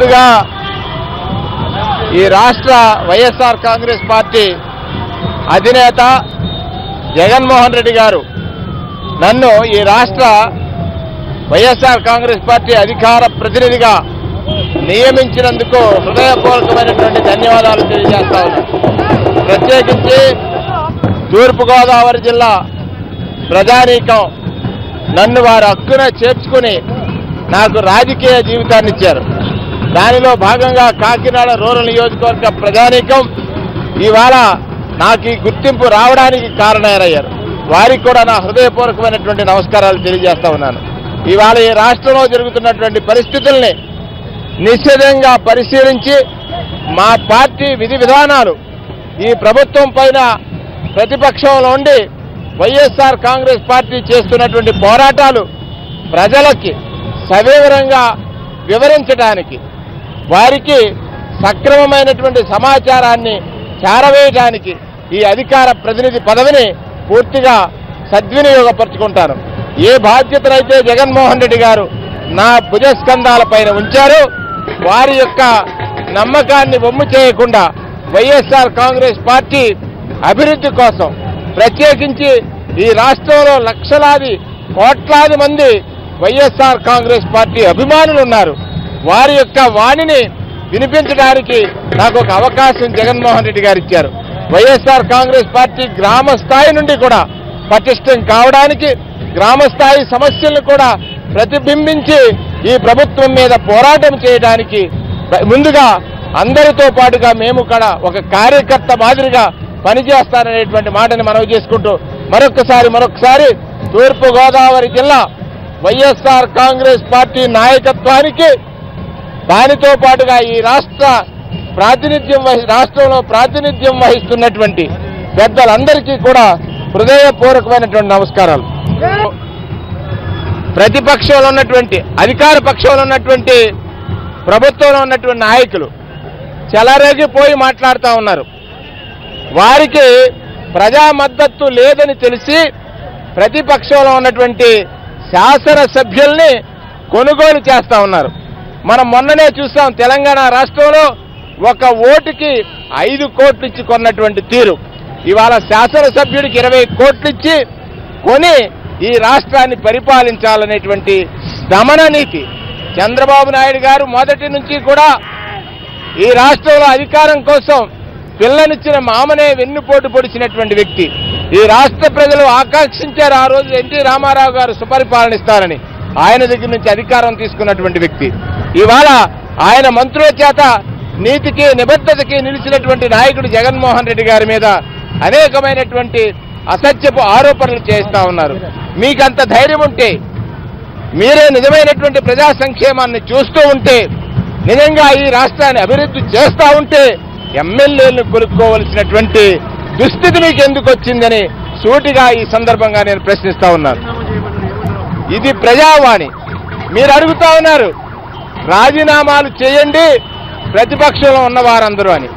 ముందుగా ఈ రాష్ట్ర వైఎస్ఆర్ కాంగ్రెస్ పార్టీ అధినేత జగన్మోహన్ రెడ్డి గారు నన్ను ఈ రాష్ట్ర వైఎస్ఆర్ కాంగ్రెస్ పార్టీ అధికార ప్రతినిధిగా నియమించినందుకు హృదయపూర్వకమైనటువంటి ధన్యవాదాలు తెలియజేస్తా ఉన్నాను. ప్రత్యేకించి తూర్పుగోదావరి జిల్లా ప్రజానీకం నన్ను వారి హక్కున చేర్చుకుని నాకు రాజకీయ జీవితాన్ని ఇచ్చారు. దానిలో భాగంగా కాకినాడ రూరల్ నియోజకవర్గ ప్రజానీకం ఇవాళ నాకు ఈ గుర్తింపు రావడానికి కారణమయ్యారు. వారికి కూడా నా హృదయపూర్వకమైనటువంటి నమస్కారాలు తెలియజేస్తా ఉన్నాను. ఇవాళ ఈ రాష్ట్రంలో జరుగుతున్నటువంటి పరిస్థితుల్ని నిశ్చితంగా పరిశీలించి మా పార్టీ విధి విధానాలు ఈ ప్రభుత్వం పైన ప్రతిపక్షంలో ఉండి వైఎస్ఆర్ కాంగ్రెస్ పార్టీ చేస్తున్నటువంటి పోరాటాలు ప్రజలకి సవివరంగా వివరించడానికి, వారికి సక్రమమైనటువంటి సమాచారాన్ని చేరవేయడానికి ఈ అధికార ప్రతినిధి పదవిని పూర్తిగా సద్వినియోగపరుచుకుంటాను. ఏ బాధ్యతనైతే జగన్మోహన్ రెడ్డి గారు నా భుజస్కంధాల పైన ఉంచారో వారి యొక్క నమ్మకాన్ని వమ్ము చేయకుండా వైఎస్ఆర్ కాంగ్రెస్ పార్టీ అభివృద్ధి కోసం, ప్రత్యేకించి ఈ రాష్ట్రంలో లక్షలాది కోట్లాది మంది వైఎస్ఆర్ కాంగ్రెస్ పార్టీ అభిమానులు ఉన్నారు. వారి యొక్క వాణిని వినిపించడానికి నాకు ఒక అవకాశం జగన్మోహన్ రెడ్డి గారు ఇచ్చారు. వైఎస్ఆర్ కాంగ్రెస్ పార్టీ గ్రామ స్థాయి నుండి కూడా పటిష్టం కావడానికి, గ్రామ స్థాయి సమస్యలను కూడా ప్రతిబింబించి ఈ ప్రభుత్వం మీద పోరాటం చేయడానికి ముందుగా అందరితో పాటుగా మేము కూడా ఒక కార్యకర్త మాదిరిగా పనిచేస్తాననేటువంటి మాటని మనవి చేసుకుంటూ మరొకసారి తూర్పుగోదావరి జిల్లా వైఎస్ఆర్ కాంగ్రెస్ పార్టీ నాయకత్వానికి, దానితో పాటుగా ఈ రాష్ట్రంలో ప్రాతినిధ్యం వహిస్తున్నటువంటి పెద్దలందరికీ కూడా హృదయపూర్వకమైనటువంటి నమస్కారాలు. ప్రతిపక్షంలో ఉన్నటువంటి, అధికార పక్షంలో ఉన్నటువంటి, ప్రభుత్వంలో ఉన్నటువంటి నాయకులు చెలరేగిపోయి మాట్లాడుతూ ఉన్నారు. వారికి ప్రజా మద్దతు లేదని తెలిసి ప్రతిపక్షంలో ఉన్నటువంటి శాసనసభ్యుల్ని కొనుగోలు చేస్తా ఉన్నారు. మనం మొన్ననే చూసాం, తెలంగాణ రాష్ట్రంలో ఒక ఓటుకి 5 కోట్లు ఇచ్చి కొన్నటువంటి తీరు. ఇవాళ శాసనసభ్యుడికి 20 కోట్లు ఇచ్చి కొని ఈ రాష్ట్రాన్ని పరిపాలించాలనేటువంటి దమన నీతి. చంద్రబాబు నాయుడు గారు మొదటి నుంచి కూడా ఈ రాష్ట్రంలో అధికారం కోసం పిల్లనిచ్చిన మామనే వెన్నుపోటు పొడిచినటువంటి వ్యక్తి. ఈ రాష్ట్ర ప్రజలు ఆకాంక్షించారు ఆ రోజు ఎన్టీ రామారావు గారు సుపరిపాలన ఇస్తారని. ఆయన దగ్గర నుంచి అధికారం తీసుకున్నటువంటి వ్యక్తి. ఇవాళ ఆయన మంత్రుల చేత నీతికి నిబద్ధతకి నిలిచినటువంటి నాయకుడు జగన్మోహన్ రెడ్డి గారి మీద అనేకమైనటువంటి అసత్యపు ఆరోపణలు చేస్తా ఉన్నారు. మీకంత ధైర్యం ఉంటే, మీరే నిజమైనటువంటి ప్రజా సంక్షేమాన్ని చూస్తూ ఉంటే, నిజంగా ఈ రాష్ట్రాన్ని అభివృద్ధి చేస్తూ ఉంటే ఎమ్మెల్యేలను కొనుక్కోవలసినటువంటి దుస్థితి మీకు ఎందుకు వచ్చిందని సూటిగా ఈ సందర్భంగా నేను ప్రశ్నిస్తా ఉన్నాను. ఇది ప్రజావాణి. మీరు అడుగుతా ఉన్నారు రాజీనామాలు చేయండి ప్రతిపక్షంలో ఉన్న వారందరూ అని.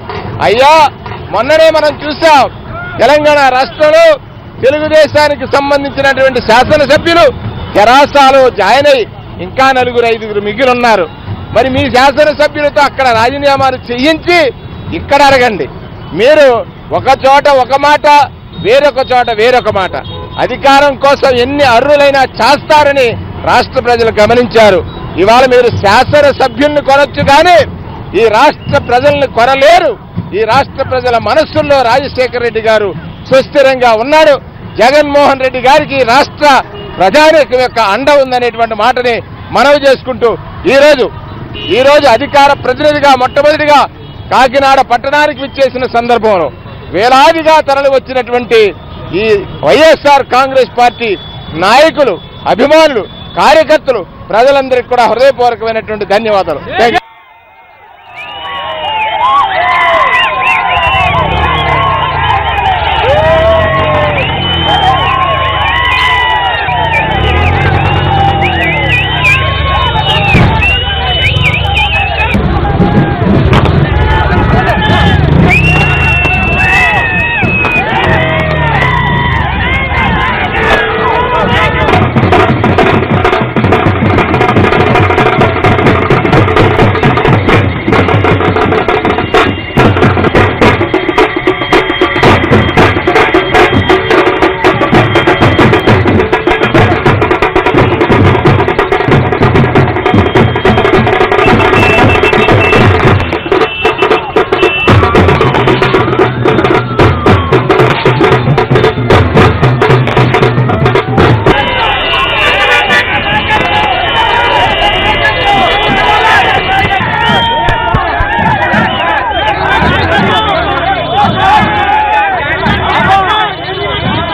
అయ్యా, మొన్ననే మనం చూసాం, తెలంగాణ రాష్ట్రంలో తెలుగుదేశానికి సంబంధించినటువంటి శాసనసభ్యులు తెరాసాలో జాయిన్ అయ్యి ఇంకా 4-5 మిగిలిన్నారు. మరి మీ శాసనసభ్యులతో అక్కడ రాజీనామాలు చేయించి ఇక్కడ అడగండి. మీరు ఒక చోట ఒక మాట, వేరొక చోట వేరొక మాట. అధికారం కోసం ఎన్ని అర్రులైనా చేస్తారని రాష్ట్ర ప్రజలు గమనించారు. ఇవాళ మీరు శాసనసభ్యుల్ని కొనొచ్చు కానీ ఈ రాష్ట్ర ప్రజల్ని కొనలేరు. ఈ రాష్ట్ర ప్రజల మనస్సుల్లో రాజశేఖర రెడ్డి గారు సుస్థిరంగా ఉన్నాడు. జగన్మోహన్ రెడ్డి గారికి రాష్ట్ర ప్రజానీకం యొక్క అండ ఉందనేటువంటి మాటని మనవి చేసుకుంటూ ఈరోజు అధికార ప్రతినిధిగా మొట్టమొదటిగా కాకినాడ పట్టణానికి విచ్చేసిన సందర్భంలో వేలాదిగా తరలి వచ్చినటువంటి ఈ వైఎస్ఆర్ కాంగ్రెస్ పార్టీ నాయకులు, అభిమానులు, కార్యకర్తలు, ప్రజలందరికీ కూడా హృదయపూర్వకమైనటువంటి ధన్యవాదాలు.